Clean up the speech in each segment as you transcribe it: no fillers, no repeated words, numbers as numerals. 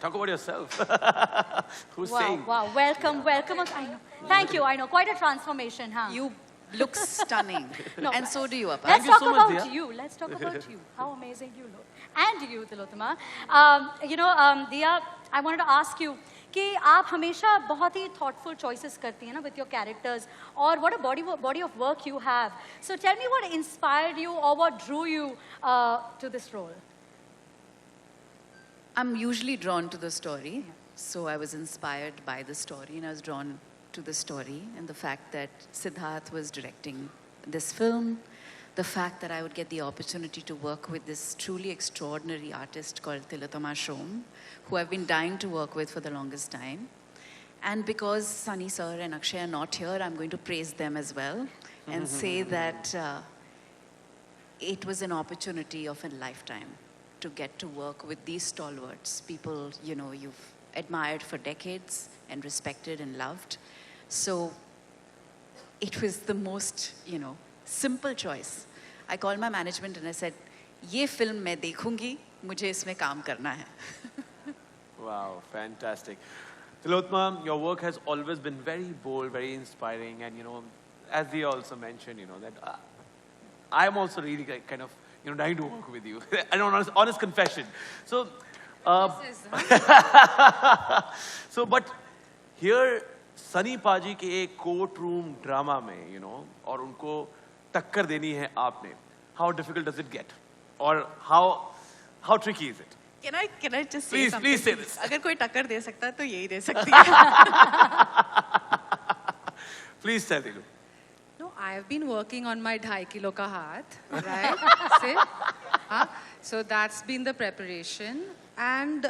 Talk about yourself. Who's Wow, saying? wow. Welcome, welcome. I know. Thank you. I know. Quite a transformation, huh? You look stunning. No, and so do you, Appa. Let's you talk so much, about Diya. you. Let's talk about you. How amazing you look. And you, Tillotama. Diya, I wanted to ask you कि आप हमेशा बहुत ही thoughtful choices करती हैं ना with your characters और what a body of work you have. So tell me what inspired you or what drew you to this role. I'm usually drawn to the story. So I was inspired by the story and I was drawn to the story and the fact that Siddharth was directing this film, the fact that I would get the opportunity to work with this truly extraordinary artist called Tillotama Shom, who I've been dying to work with for the longest time. And because Sunny sir and Akshay are not here, I'm going to praise them as well and say that it was an opportunity of a lifetime to get to work with these stalwarts, people, you know, you've admired for decades and respected and loved. So it was the most, you know, simple choice. I called my management and I said, ये film मैं देखूंगी, मुझे इसमें काम करना है. Wow, fantastic. Tillotama, your work has always been very bold, very inspiring, and you know, as they also mentioned, you know, that I'm also really kind of, you know, dying to work with you. I don't know, honest confession. So, so but here, Sunny Paji के एक courtroom drama में, you know, और उनको टक्कर देनी है आपने. How difficult does it get, or how tricky is it? Can I just say Please, something? please say this. अगर कोई टक्कर दे सकता है तो यही दे सकती है. Please tell Tilu. No, I have been working on my 2.5 kilo ka haath, right? See? So that's been the preparation. And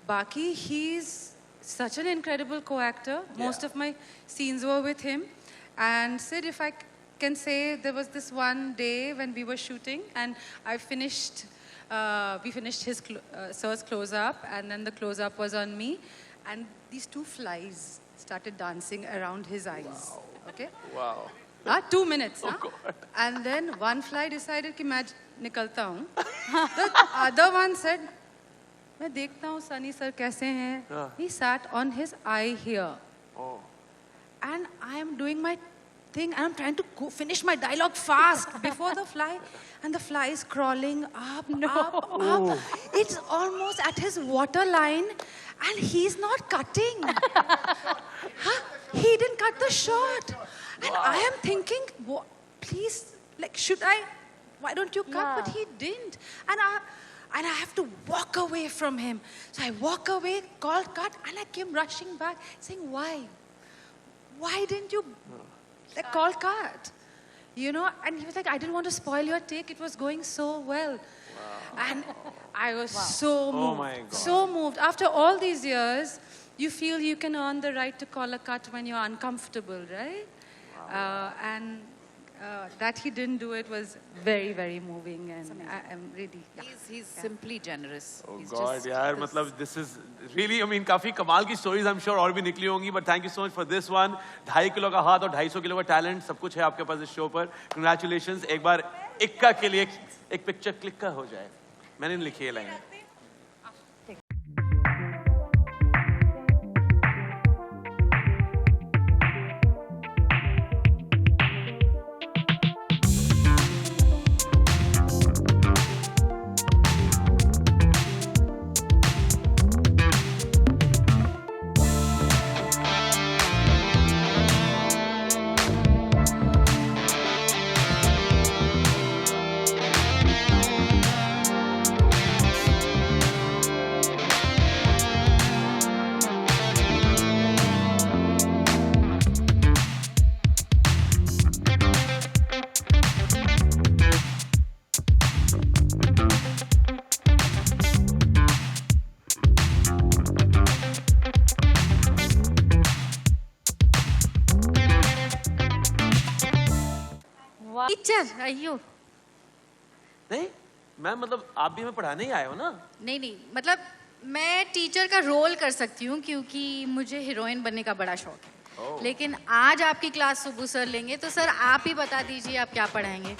Baki, he's such an incredible co-actor. Most of my scenes were with him. And Sid, if I can say, there was this one day when we were shooting and I finished, we finished his sir's close-up and then the close-up was on me. And these 2 flies started dancing around his eyes. Wow. Okay? Wow. 2 minutes. Oh, God. And then one fly decided कि मैं निकलता हूँ. The other one said, मैं देखता हूँ Sunny sir कैसे हैं. He sat on his eye here. Oh. And I am doing my thing and I'm trying to finish my dialogue fast before the fly. And the fly is crawling up, up. It's almost at his waterline and he's not cutting. He didn't cut the shot. And I am thinking, please, like, why don't you cut? Yeah. But he didn't. And I have to walk away from him. So I walk away, called cut, and I came rushing back saying, why? Why didn't you call cut? You know, and he was like, I didn't want to spoil your take. It was going so well. Wow. And I was so moved. Oh my God. So moved. After all these years, you feel you can earn the right to call a cut when you're uncomfortable, right? Wow. And that he didn't do it was very, very moving. And I'm really... Yeah. He's simply generous. Oh He's God, just यार मतलब this is really, I mean काफी कमाल की stories I'm sure और भी निकली होंगी, but thank you so much for this one. 2.5 kilo का हाथ और 250 किलो का talent सब कुछ है आपके पास इस show पर. Congratulations. एक बार इक्का के लिए एक picture click का हो जाए. मैंने लिखी है line. टीचर अयो नहीं मैम मतलब आप भी हमें पढ़ाने ही आए हो ना. नहीं मतलब मैं टीचर का रोल कर सकती हूँ क्योंकि मुझे हीरोइन बनने का बड़ा शौक है. लेकिन आज आपकी क्लास सुबह सर लेंगे तो सर आप ही बता दीजिए आप क्या पढ़ाएंगे.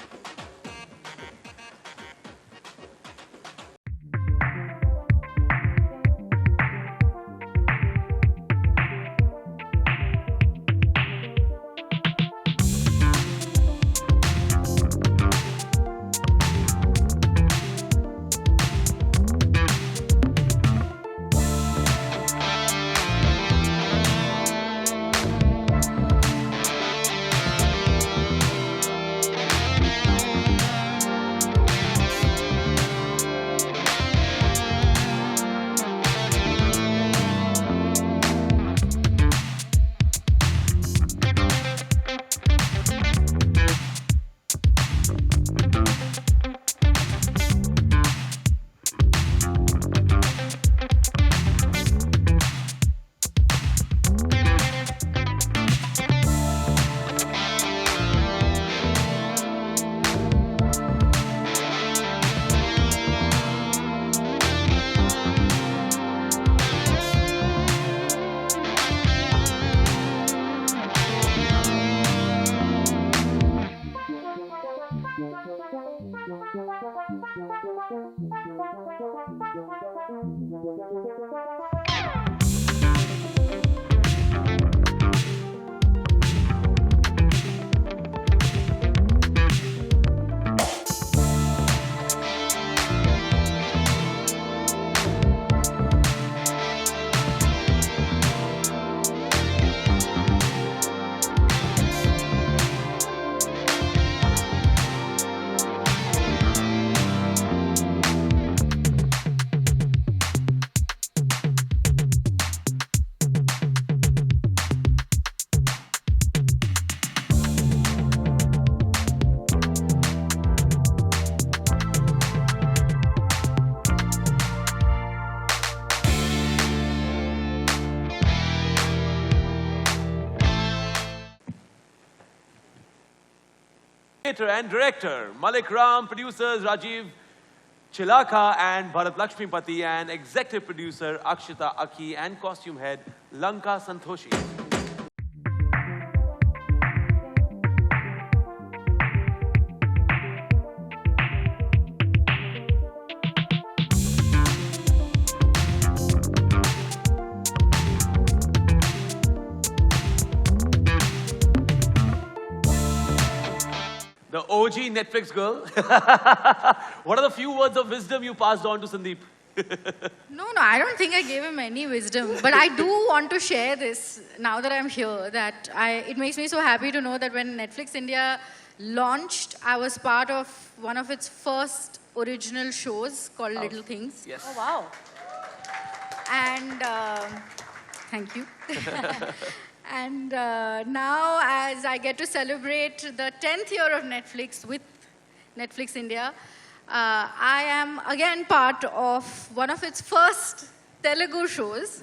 Creator and director Malik Ram, producers Rajiv Chilaka and Bharat Lakshmipati, and executive producer Akshita Akhi, and costume head Lanka Santoshi. The OG Netflix girl. What are the few words of wisdom you passed on to Sandeep? No, I don't think I gave him any wisdom. But I do want to share this now that I'm here, that it makes me so happy to know that when Netflix India launched, I was part of one of its first original shows called Little Things. Yes. Oh, wow. And thank you. And now, as I get to celebrate the 10th year of Netflix with Netflix India, I am again part of one of its first Telugu shows,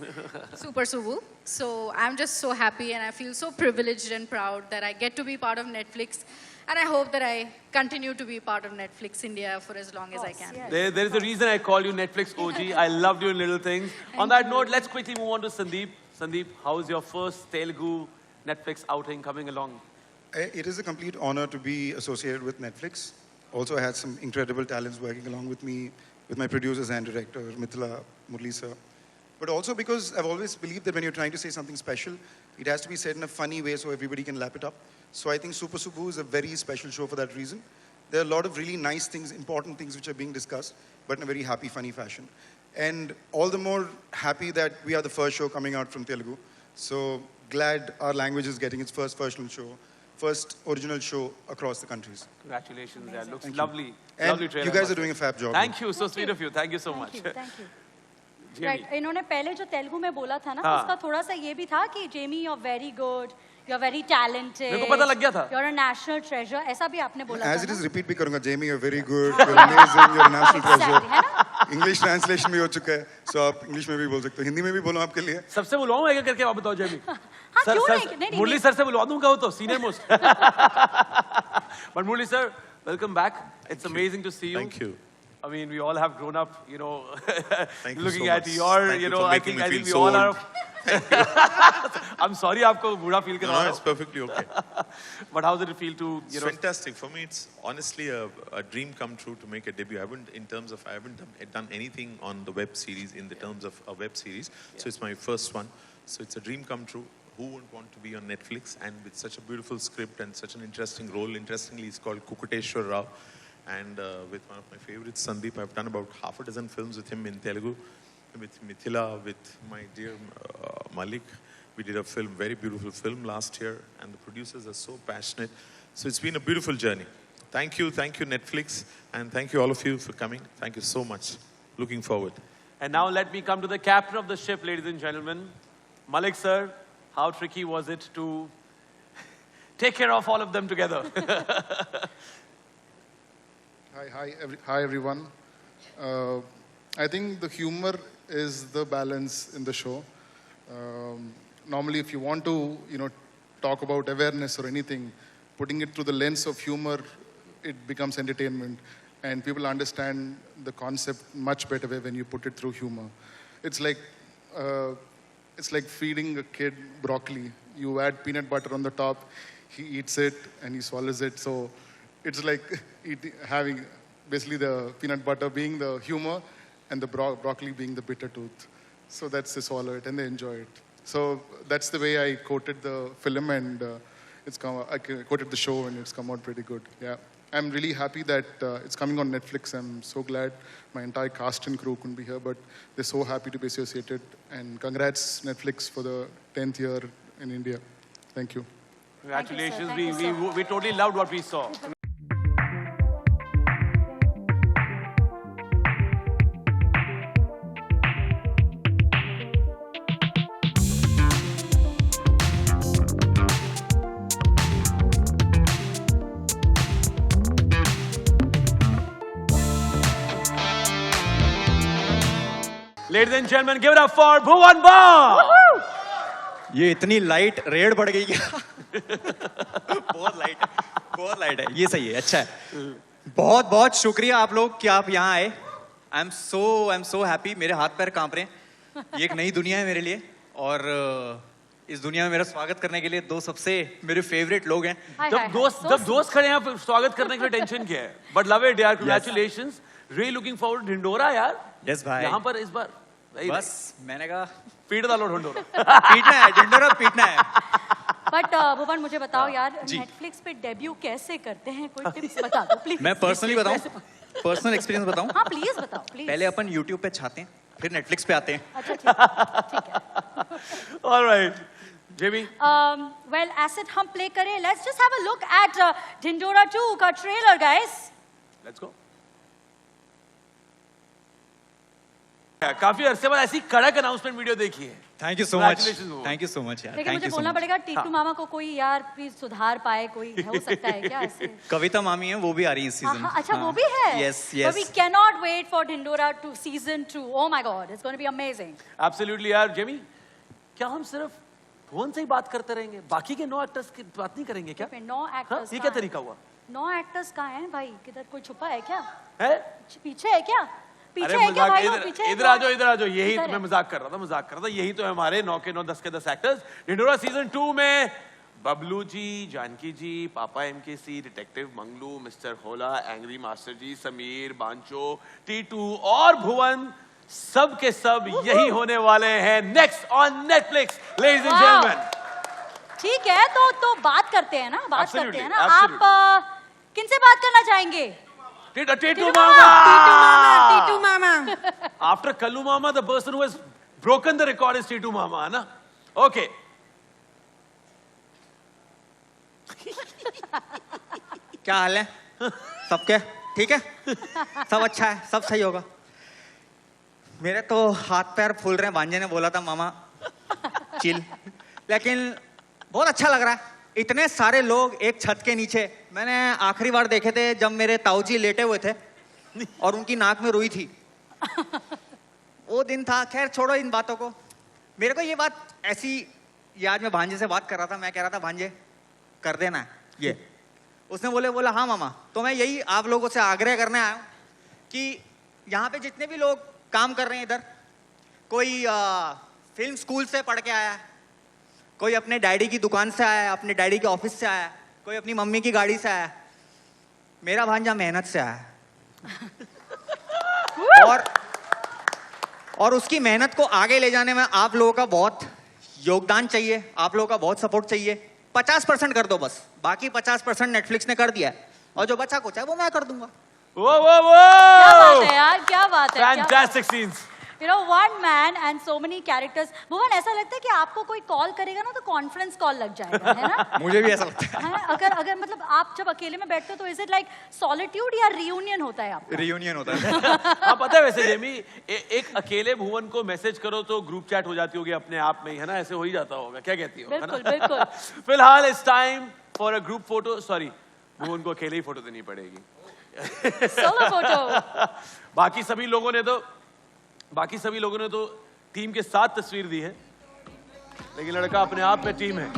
Super Subu. So I'm just so happy and I feel so privileged and proud that I get to be part of Netflix. And I hope that I continue to be part of Netflix India for as long as I can. Yes. There is a reason I call you Netflix OG. I loved you in Little Things. On that note, let's quickly move on to Sandeep. Sandeep, how's your first Telugu Netflix outing coming along? It is a complete honor to be associated with Netflix. Also, I had some incredible talents working along with me, with my producers and director, Mithila, Murli sir. But also because I've always believed that when you're trying to say something special, it has to be said in a funny way so everybody can lap it up. So I think Super Subu is a very special show for that reason. There are a lot of really nice things, important things which are being discussed, but in a very happy, funny fashion. And all the more happy that we are the first show coming out from Telugu. So glad our language is getting its first original show across the countries. Congratulations, that looks lovely. And Lovely trailer. you guys are doing a fab job. Thank you, so sweet of you. Thank you so much. Thank you. Jamie. Right. इन्होंने पहले जो तेलुगु में बोला था ना, हाँ. उसका थोड़ा सा ये भी था कि Jamie you're very good, you're very talented. मेरे को पता लग गया था. You're a national treasure. ऐसा भी आपने बोला As था it is, ना? repeat भी करूँगा. Jamie, you're very good. You're amazing. You're a national treasure. Exactly, है ना? English translation भी हो चुका है. So आप English में भी बोल सकते हो. हिंदी में भी बोलो आपके लिए. सबसे बुलवाऊं एक करके आप बताओ जेमी. हाँ, क्यों नहीं? मुरली सर से बुलवा दूंगा वो तो senior most. But Murli sir, welcome back. It's amazing to see you. Thank you. I mean, we all have grown up, Thank you looking so at much. your, Thank you for I making think me we feel all so are. old. I'm sorry, आपको बुरा feel करा No, रहा it's हूँ. perfectly okay. But how did it feel to, It's fantastic. For me, it's honestly a dream come true to make a debut. I haven't done anything on the web series in the terms of a web series. So it's my first one. So it's a dream come true. Who wouldn't want to be on Netflix? And with such a beautiful script and such an interesting role. Interestingly, it's called Kukuteshwar Rao. And with one of my favorites, Sandeep, I've done about half a dozen films with him in Telugu. With Mithila, with my dear Malik. We did a film, very beautiful film last year. And the producers are so passionate. So it's been a beautiful journey. Thank you, Netflix. And thank you all of you for coming. Thank you so much. Looking forward. And now let me come to the captain of the ship, ladies and gentlemen. Malik sir, how tricky was it to take care of all of them together? Hi everyone. I think the humor is the balance in the show. Normally, if you want to, talk about awareness or anything, putting it through the lens of humor, it becomes entertainment, and people understand the concept much better way when you put it through humor. It's like feeding a kid broccoli. You add peanut butter on the top, he eats it and he swallows it. So it's like having basically the peanut butter being the humor and the broccoli being the bitter tooth. So that's they swallow it and they enjoy it. So that's the way I quoted the film, and I quoted the show, and it's come out pretty good. Yeah, I'm really happy that it's coming on Netflix. I'm so glad my entire cast and crew couldn't be here, but they're so happy to be associated. And congrats Netflix for the 10th year in India. Thank you. Congratulations. Thank you, sir. We totally loved what we saw. Ladies and gentlemen, give it up for Bhuvan Bam. ये इतनी light red बढ़ गई क्या? बहुत light है, ये सही है, अच्छा है। बहुत बहुत शुक्रिया आप लोग कि आप यहाँ आए। आई एम सो हैप्पी, मेरे हाथ पैर कांप रहे हैं। ये एक नई दुनिया है मेरे लिए, और इस दुनिया में मेरा स्वागत करने के लिए दो सबसे मेरे फेवरेट लोग हैं। जब दोस्त खड़े हैं स्वागत करने के लिए टेंशन क्या है? बट लव इट यार, congratulations, really looking forward Dhindora यार। यस भाई, यहाँ पर इस बार बस मैंने कहा पीट डालो ढिंडोरा। पीटना है, ढिंडोरा पीटना है। बट भुवन मुझे बताओ यार, नेटफ्लिक्स पे डेब्यू कैसे करते हैं? कोई टिप्स बता दो प्लीज। मैं पर्सनली बताऊं, पर्सनल एक्सपीरियंस बताऊं? हाँ प्लीज बताओ प्लीज। पहले अपन यूट्यूब पे छाते हैं, फिर नेटफ्लिक्स पे आते हैं। अच्छा ठीक है। ऑलराइट जेबी, वेल एसेट हम प्ले करें, let's just have a look at Dhindora 2 का ट्रेलर गाइस। Let's go. काफी अरसे बाद ऐसी कड़क अनाउंसमेंट वीडियो देखी है। Thank you so much, thank you so much यार। लेकिन मुझे बोलना पड़ेगा, टीटू मामा को कोई यार प्लीज सुधार पाए, कोई हो सकता है क्या ऐसे? कविता मामी है, वो भी आ रही है इस सीजन। अच्छा वो भी है? Yes yes. We can not wait for Dhindora 2 season 2। Oh my god, it's going to be amazing. Absolutely यार। जेमी, क्या हम सिर्फ भुवन से ही बात करते रहेंगे, बाकी के 9 एक्टर्स की बात नहीं करेंगे क्या? 9 एक्टर्स? ये क्या तरीका हुआ? 9 एक्टर्स कहाँ हैं भाई? किधर कोई छुपा है क्या? है पीछे है क्या? अरे मजाक, इधर आ जाओ, यही तो मैं मजाक कर रहा था, यही तो है हमारे 9 के 9 10 के 10 एक्टर्स। ढिंडोरा सीजन 2 में बबलू जी, जानकी जी, पापा MKC, डिटेक्टिव मंगलू, मिस्टर होला, एंग्री मास्टर जी, समीर, बांचो, टीटू और भुवन, सब के सब यही होने वाले हैं next on Netflix, ladies and gentleman. ठीक है, तो बात करते हैं ना, बात करते हैं ना। आप किनसे बात करना चाहेंगे? टीटू मामा। After Kallu Mama, the person who has broken the record is Titu Mama, है ना? Okay. क्या हाल है सबके? ठीक है, सब अच्छा है, सब सही होगा। मेरे तो हाथ पैर फूल रहे हैं। भांजे ने बोला था मामा चिल, लेकिन बहुत अच्छा लग रहा है। इतने सारे लोग एक छत के नीचे। मैंने आखिरी बार देखे थे जब मेरे ताऊजी लेटे हुए थे और उनकी नाक में रुई थी, वो दिन था। खैर छोड़ो इन बातों को। मेरे को ये बात ऐसी, ये आज मैं भांजे से बात कर रहा था, मैं कह रहा था भांजे कर देना ये। उसने बोला हाँ मामा। तो मैं यही आप लोगों से आग्रह करने आया हूँ कि यहाँ पे जितने भी लोग काम कर रहे हैं इधर, कोई फिल्म स्कूल से पढ़ के आया है, कोई अपने डैडी की दुकान से आया है, अपने डैडी के ऑफिस से आया है, कोई अपनी मम्मी की गाड़ी से आया है। मेरा भांजा मेहनत से आया है और उसकी मेहनत को आगे ले जाने में आप लोगों का बहुत योगदान चाहिए, आप लोगों का बहुत सपोर्ट चाहिए। 50% कर दो बस, बाकी 50% नेटफ्लिक्स ने कर दिया है, और जो बचा कुछ है वो मैं कर दूंगा। वो क्या बात है यार, क्या बात है। Fantastic scenes. You know, one man and so many characters. भुवन, ऐसा लगता है कि आपको कोई कॉल करेगा ना तो कॉन्फ्रेंस कॉल लग जाएगा, है ना? मुझे भी ऐसा लगता है। अगर मतलब आप जब अकेले में बैठते हो तो इज इट लाइक सॉलिट्यूड या रियूनियन होता है आपका? रियूनियन होता है। हाँ पता है वैसे जेमी, एक अकेले भुवन को मैसेज करो तो ग्रुप चैट हो जाती होगी अपने आप में ही, है ना? ऐसे हो ही जाता होगा, क्या कहती हो? बिल्कुल बिल्कुल। फिलहाल it's time for a group photo. Sorry, Bhuvan को अकेले ही फोटो देनी पड़ेगी। Solo photo. बाकी सभी लोगों ने तो टीम के साथ तस्वीर दी है, लेकिन लड़का अपने आप में टीम है।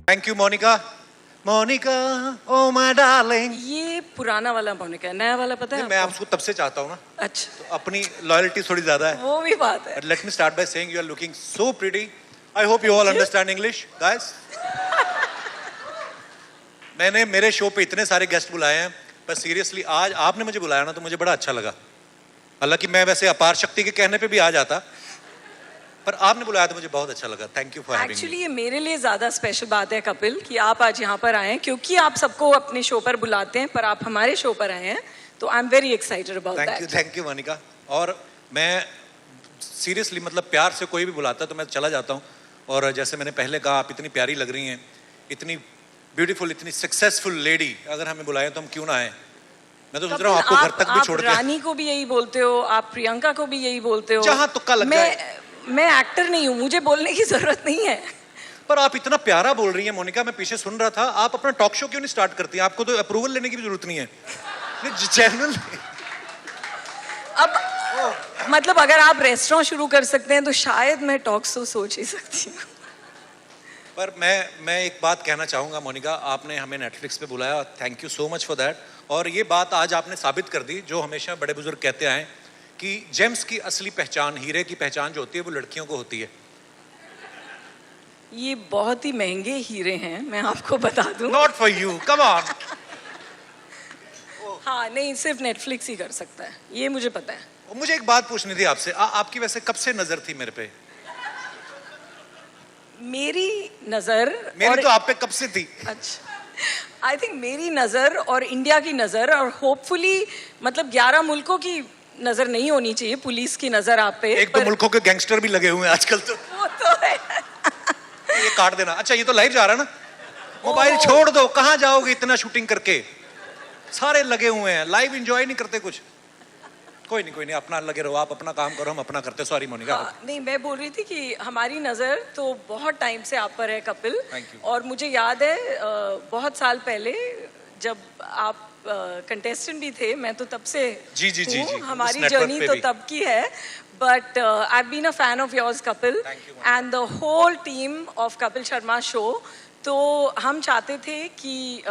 Thank you Monica. Monica, oh my darling. ये पुराना वाला मोनिका है, नया वाला पता है मैं आपको तब से चाहता हूँ ना. अच्छा. तो अपनी लॉयल्टी थोड़ी ज्यादा है. वो भी बात है. Let me start by saying you are looking so pretty. I hope you all understand English, guys. मैंने मेरे शो पे इतने सारे गेस्ट बुलाए हैं, पर सीरियसली आज आपने मुझे बुलाया ना तो मुझे बड़ा अच्छा लगा. हालांकि मैं वैसे अपार शक्ति के कहने पे भी आ जाता, पर आपने बुलाया तो मुझे बहुत अच्छा लगा. Thank you for having me. Actually ये मेरे लिए ज्यादा स्पेशल बात है कपिल कि आप आज यहाँ पर आए हैं, क्योंकि आप सबको अपने शो पर बुलाते हैं पर आप हमारे शो पर आए हैं, तो I am very excited about that. Thank you Monica. और मैं सीरियसली मतलब प्यार से कोई भी बुलाता है तो मैं चला जाता हूँ. और जैसे मैंने पहले कहा, आप इतनी प्यारी लग रही हैं, इतनी ब्यूटीफुल, इतनी सक्सेसफुल लेडी. अगर हमें बुलाएं तो हम क्यों ना आए. मैं तो सोच रहा हूँ आपको घर तक भी छोड़ के. रानी को भी यही बोलते हो, आप प्रियंका को भी यही बोलते हो. जहाँ तुक्का लग जाए. मैं एक्टर नहीं हूँ, मुझे बोलने की जरूरत नहीं है. पर आप इतना प्यारा बोल रही हैं मोनिका, मैं पीछे सुन रहा था. आप अपना टॉक शो क्यों नहीं स्टार्ट करती हैं? आपको तो अप्रूवल लेने की भी जरूरत नहीं है. जेन्युइनली. अब मतलब अगर आप रेस्टोरेंट शुरू कर सकते हैं तो शायद मैं टॉक शो सोच ही सकती हूँ. पर मैं एक बात कहना चाहूँगा मोनिका, आपने हमें नेटफ्लिक्स पे बुलाया, thank you so much for that. और ये बात आज आपने साबित कर दी जो हमेशा बड़े बुजुर्ग कहते आए कि जेम्स की असली पहचान, हीरे की पहचान जो होती है वो लड़कियों को होती है. ये बहुत ही महंगे हीरे हैं, मैं आपको बता दूं. Not for you, come on. हाँ नहीं, सिर्फ नेटफ्लिक्स ही कर सकता है, ये मुझे पता है. मुझे एक बात पूछनी थी आपसे. आपकी वैसे कब से नजर थी मेरे पे? मेरी नजर मेरी तो आप पे कब से थी. अच्छा, आई थिंक मेरी नजर और इंडिया की नजर और होपफुली मतलब 11 मुल्कों की नजर नहीं होनी चाहिए, पुलिस की नजर आप पे. एक दो मुल्कों के गैंगस्टर भी लगे हुए हैं आजकल तो. वो तो है. ये काट देना. अच्छा ये तो लाइव जा रहा है ना. मोबाइल छोड़ दो, कहाँ जाओगे इतना शूटिंग करके. सारे लगे हुए हैं, लाइव एंजॉय नहीं करते कुछ. कोई नहीं, अपना लगे रहो, आप अपना काम करो, हम अपना करते. सॉरी मोनिका. नहीं, मैं बोल रही थी कि हमारी नज़र तो बहुत टाइम से आप पर है कपिल. Thank you. और मुझे याद है बहुत साल पहले जब आप कंटेस्टेंट भी थे, मैं तो तब से जी. हमारी जर्नी तो तब की है. But I have been a fan of yours Kapil and the whole team of Kapil Sharma show. तो हम चाहते थे कि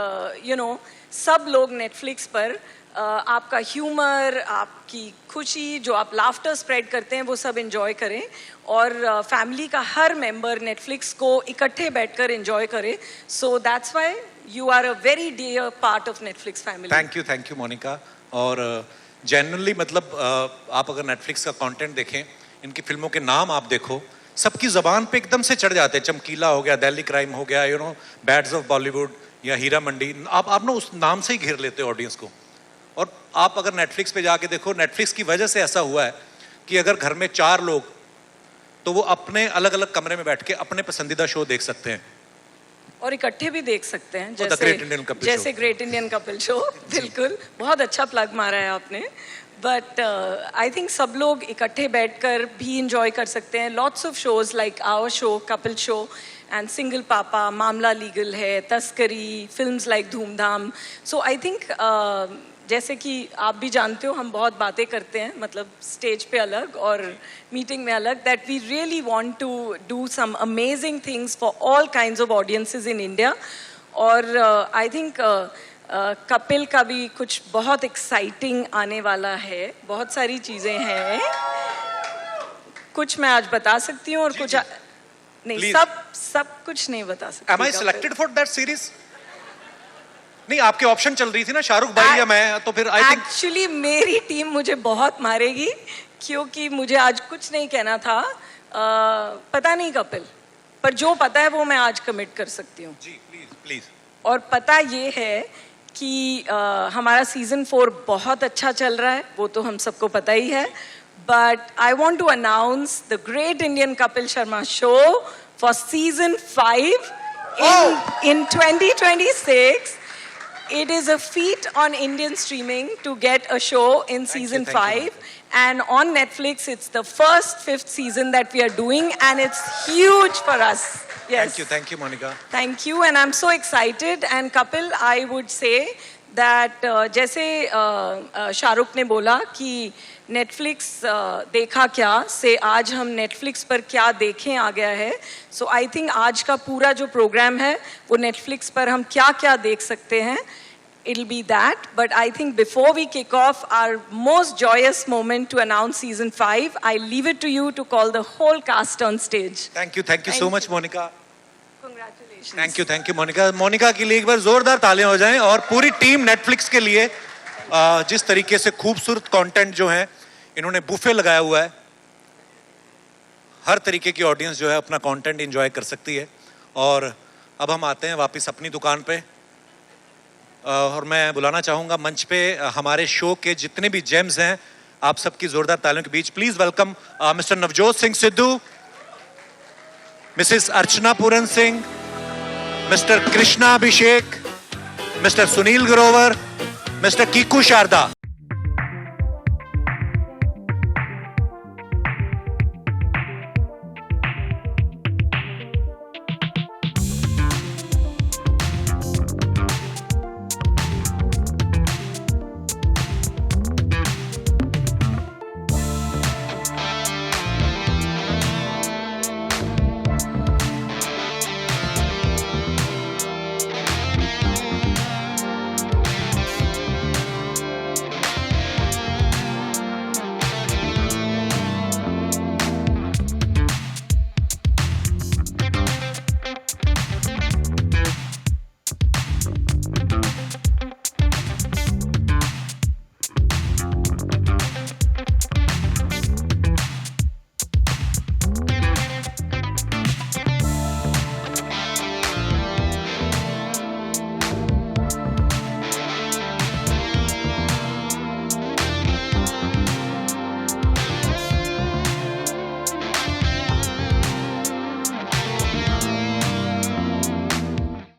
सब लोग नेटफ्लिक्स पर आपका ह्यूमर, आपकी खुशी, जो आप लाफ्टर स्प्रेड करते हैं वो सब एंजॉय करें. और फैमिली का हर मेंबर नेटफ्लिक्स को इकट्ठे बैठकर एंजॉय करे. So that's why you are a very dear part of Netflix family. Thank you Monica. और जेन्युइनली मतलब आप अगर नेटफ्लिक्स का कंटेंट देखें, इनकी फिल्मों के नाम आप देखो, सबकी जबान पे एकदम से चढ़ जाते हैं. चमकीला हो गया, दिल्ली क्राइम हो गया, बैड्स ऑफ बॉलीवुड या हीरा मंडी. आप ना उस नाम से ही घेर लेते हो ऑडियंस को. और आप अगर नेटफ्लिक्स पे जाके देखो, नेटफ्लिक्स की वजह से ऐसा हुआ है कि अगर घर में 4 लोग तो वो अपने अलग अलग कमरे में बैठ के अपने पसंदीदा शो देख सकते हैं और इकट्ठे भी देख सकते हैं, जैसे ग्रेट इंडियन कपिल शो. बिल्कुल, बहुत अच्छा प्लग मारा है आपने. बट आई थिंक सब लोग इकट्ठे बैठकर भी इंजॉय कर सकते हैं. Lots of shows like our show Kapil show and single papa, Mamla legal है, तस्करी, फिल्म्स लाइक धूमधाम. सो आई थिंक जैसे कि आप भी जानते हो, हम बहुत बातें करते हैं, मतलब स्टेज पे अलग और मीटिंग में अलग. That we really want to do some amazing things for all kinds of audiences in India. और आई थिंक कपिल का भी कुछ बहुत एक्साइटिंग आने वाला है. बहुत सारी चीज़ें हैं, कुछ मैं आज बता सकती हूँ और कुछ नहीं. सब कुछ नहीं बता सकती. Am I selected for that series? नहीं, आपके ऑप्शन चल रही थी ना, शाहरुख भाई या मैं, तो फिर आई थिंक एक्चुअली मेरी टीम मुझे बहुत मारेगी क्योंकि मुझे आज कुछ नहीं कहना था. पता नहीं कपिल, पर जो पता है वो मैं आज कमिट कर सकती हूँ. जी प्लीज. और पता ये है कि हमारा सीजन 4 बहुत अच्छा चल रहा है, वो तो हम सबको पता ही है. But I want to announce the great Indian Kapil Sharma show for season 5 in 2026. It is a feat on Indian streaming to get a show in season 5. And on Netflix, it's the first 5th season that we are doing, and it's huge for us. Yes. Thank you, Monica. Thank you, and I'm so excited. And Kapil, I would say that जैसे शाहरुख ने बोला कि Netflix देखा क्या से आज हम Netflix पर क्या देखें आ गया है. सो आई थिंक आज का पूरा जो प्रोग्राम है वो नेटफ्लिक्स पर हम क्या क्या देख सकते हैं. It'll be that, but I think before we kick off our most joyous moment to announce season 5, I leave it to you to call the whole cast on stage. Thank you so much, Monica. Congratulations. Thank you, Monica. Monica के लिए एक बार जोरदार तालियां हो जाएं और पूरी team Netflix के लिए जिस तरीके से खूबसूरत कंटेंट जो है इन्होंने बुफे लगाया हुआ है. हर तरीके की ऑडियंस जो है अपना कंटेंट एंजॉय कर सकती है. और अब हम आते हैं वापस अपनी दुकान पे और मैं बुलाना चाहूंगा मंच पे हमारे शो के जितने भी जेम्स हैं, आप सबकी जोरदार तालियों के बीच please welcome Mr Navjot Singh Sidhu, Mrs Archana Puran Singh, Mr Krishna Abhishek, Mr Sunil Grover, Mr Kiku Sharda.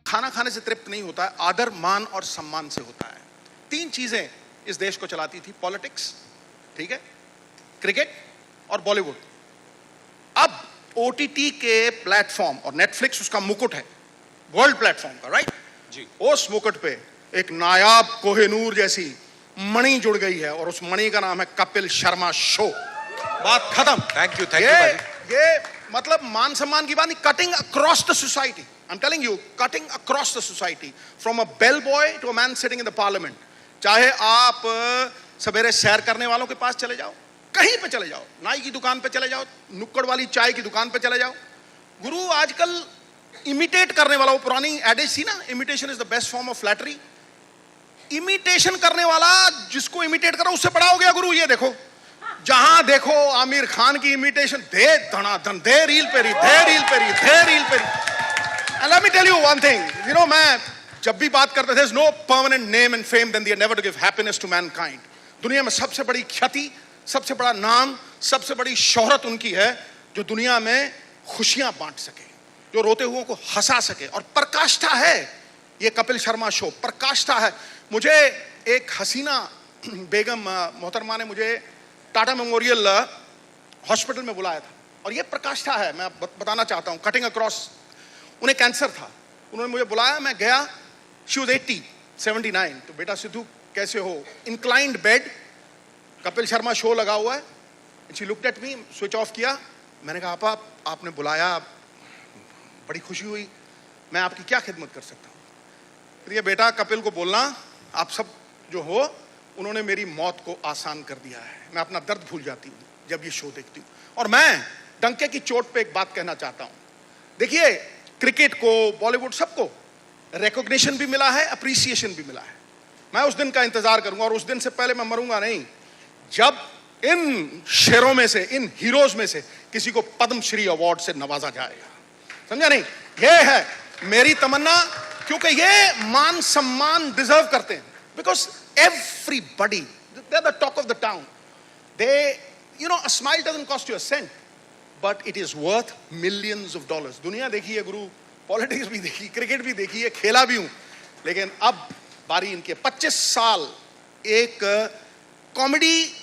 खाना खाने से तृप्त नहीं होता है, आदर मान और सम्मान से होता है. 3 चीजें इस देश को चलाती थी, पॉलिटिक्स, ठीक है, क्रिकेट और बॉलीवुड. अब ओटीटी के प्लेटफॉर्म और नेटफ्लिक्स उसका मुकुट है, वर्ल्ड प्लेटफॉर्म का, राइट जी. उस मुकुट पे एक नायाब कोहिनूर जैसी मणि जुड़ गई है और उस मणि का नाम है कपिल शर्मा शो. बात खत्म. थैंक यू ये मतलब मान सम्मान की बात नहीं, cutting across the society. I'm telling you, cutting across the society, from a bellboy to a man sitting in the parliament. चाहे आप सवेरे सैर करने वालों के पास चले जाओ, कहीं पे चले जाओ, नाई की दुकान पे चले जाओ, नुक्कड़ वाली चाय की दुकान पे चले जाओ. गुरु आजकल इमिटेट करने वाला, वो पुरानी एडेज थी ना, imitation is the best form of flattery. Imitation करने वाला जिसको इमिटेट करो उससे बड़ा हो गया गुरु. ये देखो, जहां देखो आमिर खान की इमिटेशन, दे धनाधन, दे रील पे री, दे रील पे री, दे रील पे री. And let me tell you one thing, you know, मैं जब भी बात करता, there's no permanent name and fame than the endeavor to give happiness to mankind. दुनिया में सबसे बड़ी ख्याति, सबसे बड़ा नाम, सबसे बड़ी शोहरत उनकी है जो दुनिया में खुशियां बांट सके, जो रोते हुओं को हंसा सके. और प्रकाष्ठा है ये कपिल शर्मा शो, प्रकाष्ठा है. मुझे एक हसीना बेगम मोहतरमा ने मुझे टाटा मेमोरियल हॉस्पिटल में बुलाया था और ये प्रकाष्ठा है. मैं बताना चाहता हूँ, कटिंग अक्रॉस. उन्हें कैंसर था, उन्होंने मुझे बुलाया, मैं गया. She was 79. तो बेटा सिद्धू कैसे हो? Inclined bed, Kapil Sharma show लगा हुआ है. She looked at me, switch off किया. मैंने कहा आपा, आपने बुलाया, बड़ी खुशी हुई, मैं आपकी क्या खिदमत कर सकता हूँ? फिर ये बेटा कपिल को बोलना, आप सब जो हो, उन्होंने मेरी मौत को आसान कर दिया है. मैं अपना दर्द भूल जाती हूँ जब ये शो देखती हूँ. और मैं डंके की चोट पे एक बात कहना चाहता हूँ. देखिए, क्रिकेट को, बॉलीवुड, सबको रिकॉग्निशन भी मिला है, अप्रिसिएशन भी मिला है. मैं उस दिन का इंतजार करूंगा और उस दिन से पहले मैं मरूंगा नहीं जब इन शेरों में से, इन हीरोज में से किसी को पद्मश्री अवार्ड से नवाजा जाएगा. समझा नहीं? ये है मेरी तमन्ना, क्योंकि ये मान सम्मान डिजर्व करते हैं. Because everybody, they are the talk of the town. They, you know, a smile doesn't cost you a cent, but it is worth millions of dollars. दुनिया देखी है गुरु, पॉलिटिक्स भी देखी, क्रिकेट भी देखी है, खेला भी हूं, लेकिन अब बारी इनके. 25 साल एक कॉमेडी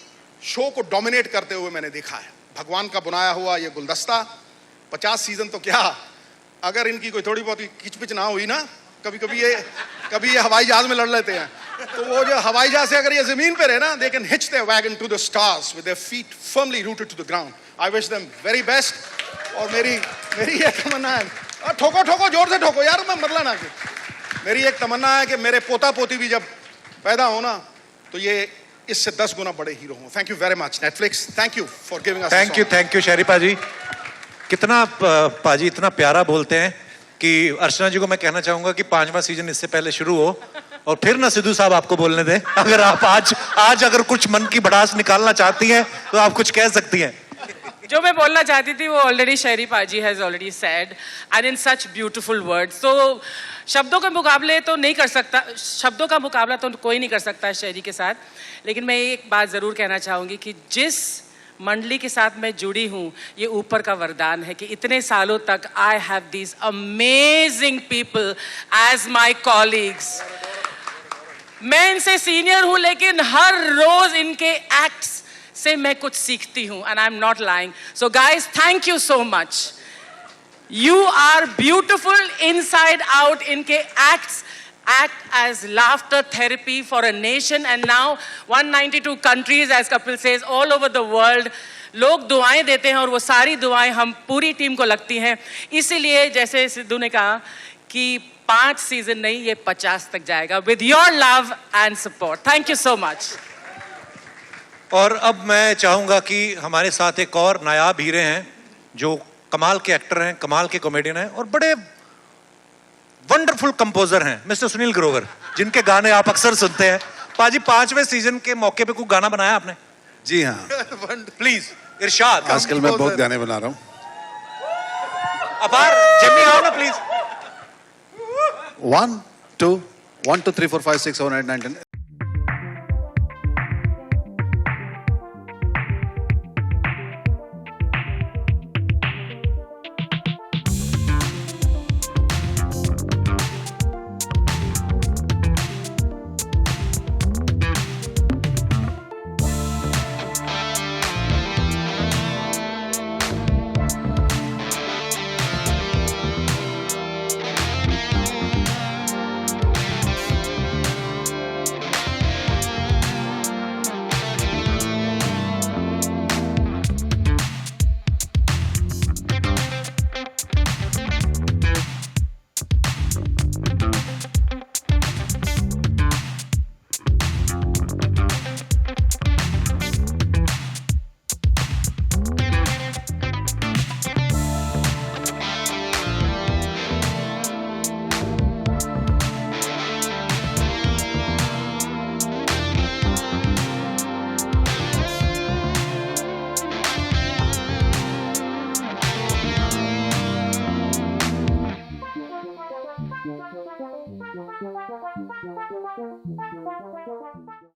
शो को डोमिनेट करते हुए मैंने देखा है. भगवान का बनाया हुआ ये गुलदस्ता, 50 सीजन तो क्या, अगर इनकी कोई थोड़ी बहुत किचपिच ना हुई ना कभी ये हवाई जहाज में लड़ लेते हैं, तो वो जो हवाई जहाज से अगर ये जमीन पे रहे ना, they can hitch their wagon to the stars with their feet firmly rooted to the ground. I wish them very best. और मेरी ये तमन्ना है, ठोको जोर से ठोको यार, मैं मरला ना। मेरी एक तमन्ना है कि मेरे पोता पोती भी जब पैदा हो ना, तो ये इससे 10 गुना बड़े हीरो हों। Thank you very much Netflix. Thank you for giving us. Thank you शेरी पाजी। कितना पाजी इतना प्यारा बोलते हैं कि अर्चना जी को मैं कहना चाहूंगा कि 5वां सीजन इससे पहले शुरू हो और फिर ना सिद्धू साहब आपको बोलने दें। अगर आप आज अगर कुछ मन की भड़ास निकालना चाहती हैं तो आप कुछ कह सकती हैं। जो मैं बोलना चाहती थी वो ऑलरेडी शेरी पाजी has already said and in such beautiful words. तो शब्दों के मुकाबले तो नहीं कर सकता, शब्दों का मुकाबला तो कोई नहीं कर सकता शेरी के साथ, लेकिन मैं एक बात जरूर कहना चाहूंगी कि जिस मंडली के साथ मैं जुड़ी हूँ, ये ऊपर का वरदान है कि इतने सालों तक I have these amazing people as my colleagues. मैं इनसे सीनियर हूँ, लेकिन हर रोज इनके एक्ट्स से मैं कुछ सीखती हूँ, and I am not lying. So guys, thank you so much. You are beautiful inside out. इनके acts act as laughter therapy for a nation, and now 192 countries, as Kapil says, all over the world. लोग दुआएं देते हैं और वो सारी दुआएं हम पूरी टीम को लगती हैं। इसीलिए जैसे सिद्धू ने कहा कि 5 सीजन नहीं, ये 50 तक जाएगा with your love and support. Thank you so much. और अब मैं चाहूंगा कि हमारे साथ एक और नायाब हीरे हैं जो कमाल के एक्टर हैं, कमाल के कॉमेडियन हैं और बड़े वंडरफुल कंपोजर हैं, मिस्टर सुनील ग्रोवर, जिनके गाने आप अक्सर सुनते हैं। पाजी, 5वें सीजन के मौके पे कोई गाना बनाया आपने? जी हाँ, प्लीज इरशाद। आजकल मैं बहुत गाने बना रहा हूँ। अबार जमी आओ ना प्लीज। 1 2 3 4 5 6 7 8 9 10।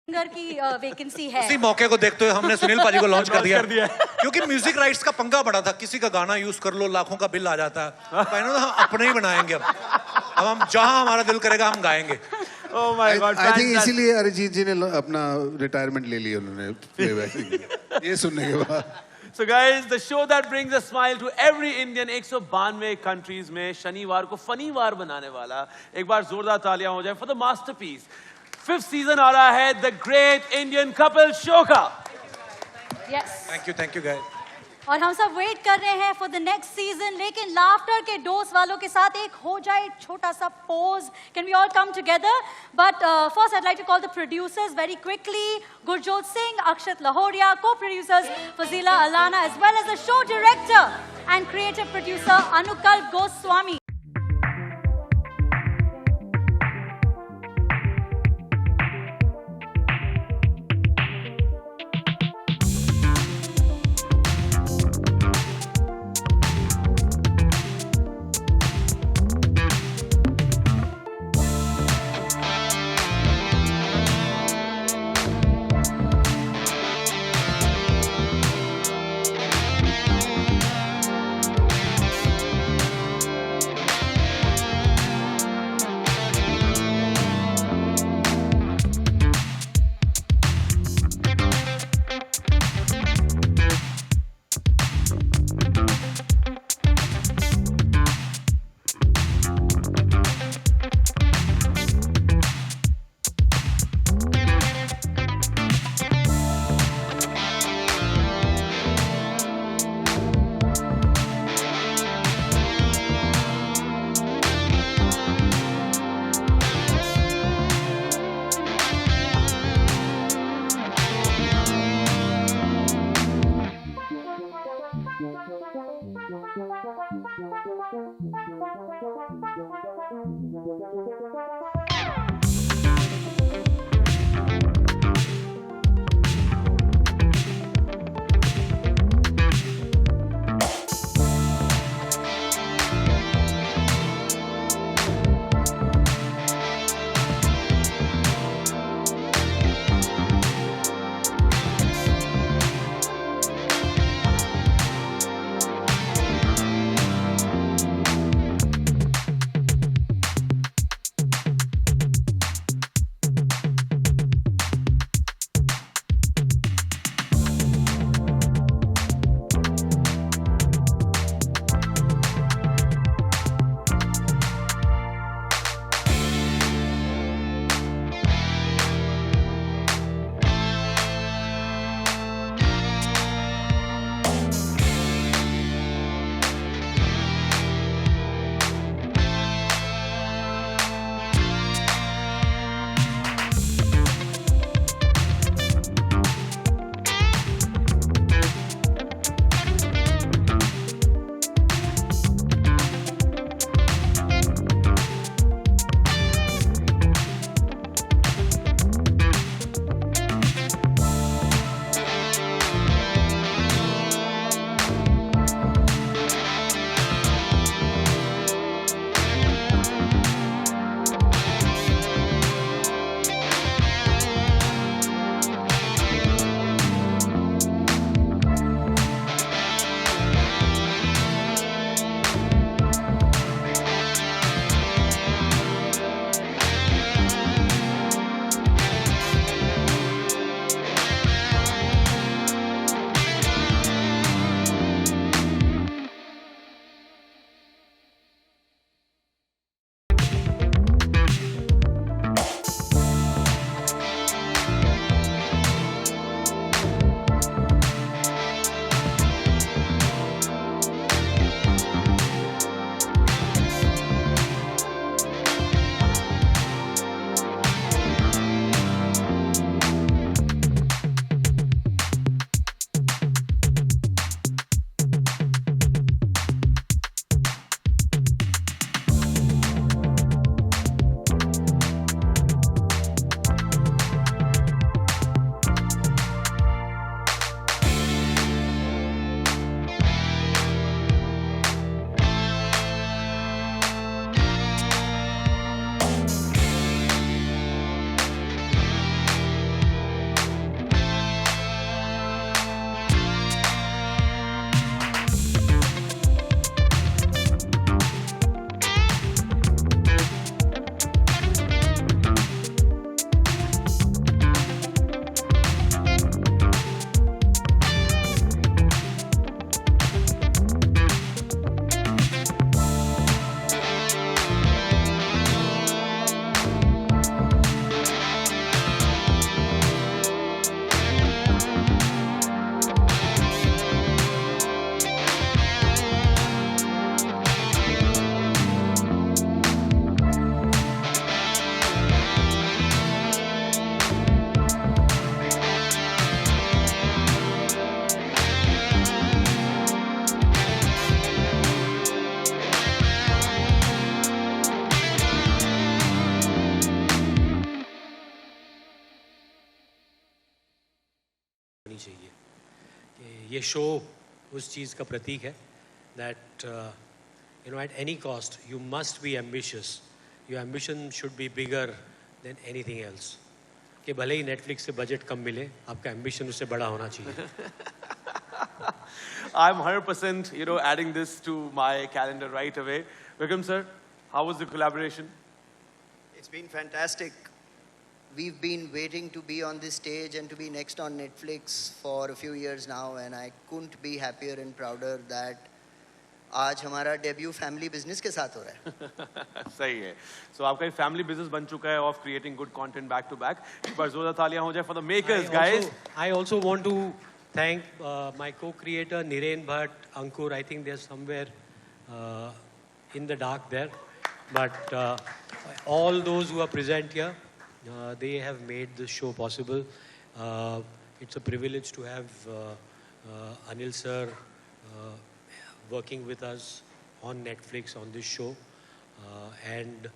सिंगर की वैकेंसी है। इसी मौके को देखते हुए हमने सुनील पाजी को लॉन्च कर दिया क्योंकि म्यूजिक राइट्स का पंगा बड़ा था। किसी का गाना यूज कर लो, लाखों का बिल आ जाता है। कहना था हम अपने ही बनाएंगे। अब हम जहां हमारा दिल करेगा हम गाएंगे। Oh my God! I think इसीलिए अरिजीत जी ने अपना रिटायरमेंट ले लिया उन्होंने प्लेबैक ये सुनने के बाद। So guys, the show that brings a smile to every Indian 192 countries में शनिवार को फनीवार बनाने वाला, एक बार जोरदार तालियां हो जाए for the masterpiece। 5th season आ रहा है The Great Indian Couple Show का। Yes. Thank you guys। और हम सब वेट कर रहे हैं फॉर द नेक्स्ट सीजन, लेकिन लाफ्टर के डोज वालों के साथ एक हो जाए छोटा सा pose. Can we all come together? But first I like to call the producers very quickly. Gurjot Singh, Akshat Lahoria, co-producers Fazila Alana, as well as the show director and creative producer Anukal Goswami. होनी चाहिए कि ये शो उस चीज़ का प्रतीक है that you know at any cost you must be ambitious your ambition should be bigger than anything else कि भले ही Netflix से बजट कम मिले आपका एम्बिशन उससे बड़ा होना चाहिए I'm 100%, adding this to my calendar right away. Vikram sir, how was the collaboration? It's been fantastic. We've been waiting to be on this stage and to be next on Netflix for a few years now, and I couldn't be happier and prouder that आज हमारा debut family business के साथ हो रहा है. सही है. So आपका एक फैमिली बिजनेस बन चुका है of creating good content back to back. एक बार जोरदार तालियां हो जाए for the makers, guys. I also want to thank my co-creator Niren Bhatt, Ankur. I think they're somewhere in the dark there, but all those who are present here, they have made this show possible. It's a privilege to have Anil sir, working with us on Netflix on this show. And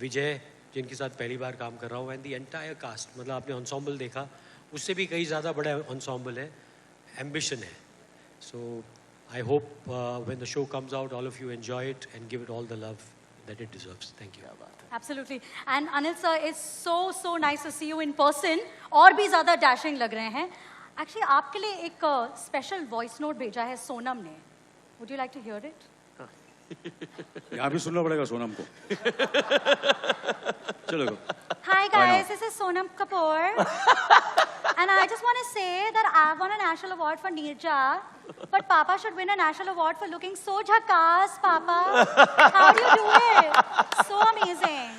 Vijay, जिनके साथ पहली बार काम कर रहा हूँ, and the entire cast, मतलब आपने ensemble देखा, उससे भी कई ज़्यादा बड़ा ensemble है, ambition है. So I hope when the show comes out, all of you enjoy it and give it all the love that it deserves. Thank you. Absolutely. And Anil sir, it's so nice to see you in person. और भी ज़्यादा dashing लग रहे हैं. Actually, आपके लिए एक special voice note भेजा है सोनम ने. Would you like to hear it? यहाँ भी सुनना पड़ेगा सोनम को. चलो. Hi guys, this is Sonam Kapoor. And I just want to say that I won a national award for Neerja, but Papa should win a national award for looking so jhakaas, Papa. How do you do it? So amazing.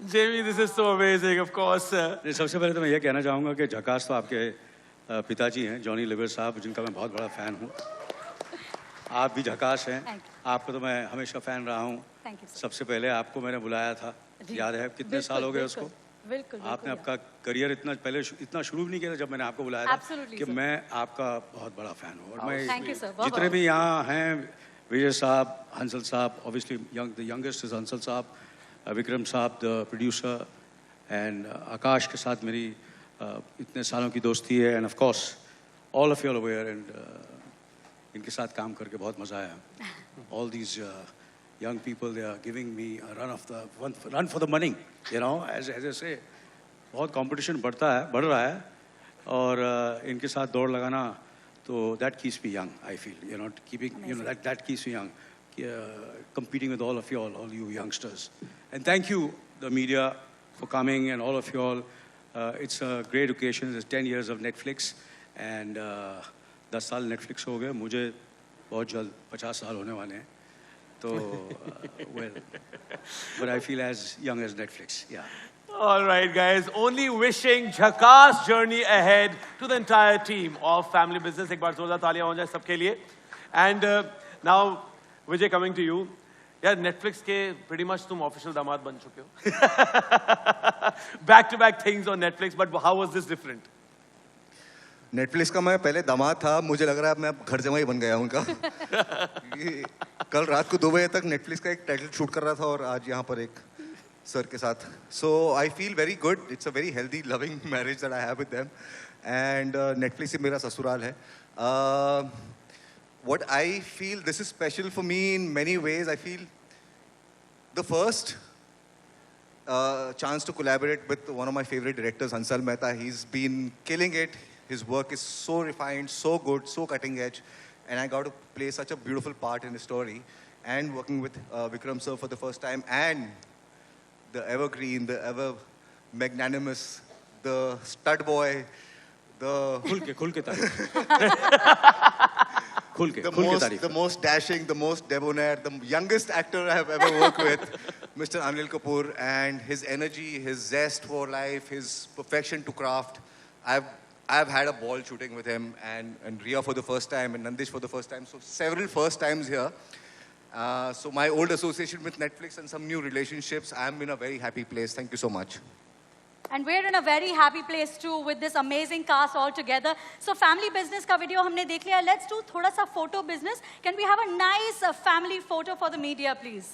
Jamie, this is so amazing, of course. सबसे पहले तो मैं ये कहना चाहूँगा कि झकास तो आपके पिताजी हैं, जॉनी लिवर साहब, जिनका मैं बहुत बड़ा फ़ैन हूँ. आप भी झकास हैं. आपको तो मैं हमेशा फ़ैन रहा हूँ. सबसे पहले आपको मैंने बुलाया था. याद है कितने साल हो गए उसको? बिल्कुल. आपने आपका करियर इतना शुरू भी नहीं किया जब मैंने आपको बुलाया था कि मैं आपका बहुत बड़ा फ़ैन हूँ. और मैं जितने भी यहाँ हैं, विजय साहब, हंसल साहब, obviously the youngest is Hansal साहब, विक्रम साहब द प्रोड्यूसर, एंड आकाश के साथ मेरी इतने सालों की दोस्ती है. And of course all of you are aware, and इनके साथ काम करके बहुत मज़ा आया. All these young people, they are giving me a run for the money, you know, as I say. बहुत competition बढ़ रहा है, और इनके साथ दौड़ लगाना, तो that keeps me young, I feel, you know, that keeps me young, competing with all of you all you youngsters. And thank you, the media, for coming, and all of you all. It's a great occasion. It's 10 years of Netflix, and 10 साल Netflix हो गए. मुझे बहुत जल्द 50 साल होने वाले हैं. So, well, but I feel as young as Netflix, yeah. All right, guys. Only wishing Jhakaas journey ahead to the entire team of Family Business. एक बार जोरदार तालियां हो जाए सबके लिए. And now, Vijay, coming to you. यार Netflix के pretty much तुम official दामाद बन चुके हो. Back-to-back things on Netflix, but how was this different? Netflix का मैं पहले दामाद था, मुझे लग रहा है मैं अब घर जमाई बन गया हूँ उनका. कल रात को 2 बजे तक नेटफ्लिक्स का एक टाइटल शूट कर रहा था, और आज यहाँ पर एक सर के साथ. So I feel very good. It's a very healthy loving marriage that I have with them, and Netflix ही मेरा ससुराल है. What I feel this is special for me in many ways. I feel the first chance to collaborate with one of my favorite directors, Hansal Mehta. He's been killing it. His work is so refined, so good, so cutting edge, and I got to play such a beautiful part in the story. And working with Vikram sir for the first time, and the evergreen, the ever magnanimous, the stud boy, the the most dashing, the most debonair, the youngest actor I have ever worked with, Mr. Anil Kapoor, and his energy, his zest for life, his perfection to craft. I've had a ball shooting with him, and Ria for the first time, and Nandish for the first time. So several first times here. So my old association with Netflix and some new relationships, I'm in a very happy place. Thank you so much. And we're in a very happy place too with this amazing cast all together. So Family Business का video हमने देख लिया. Let's do थोड़ा सा photo business. Can we have a nice family photo for the media, please?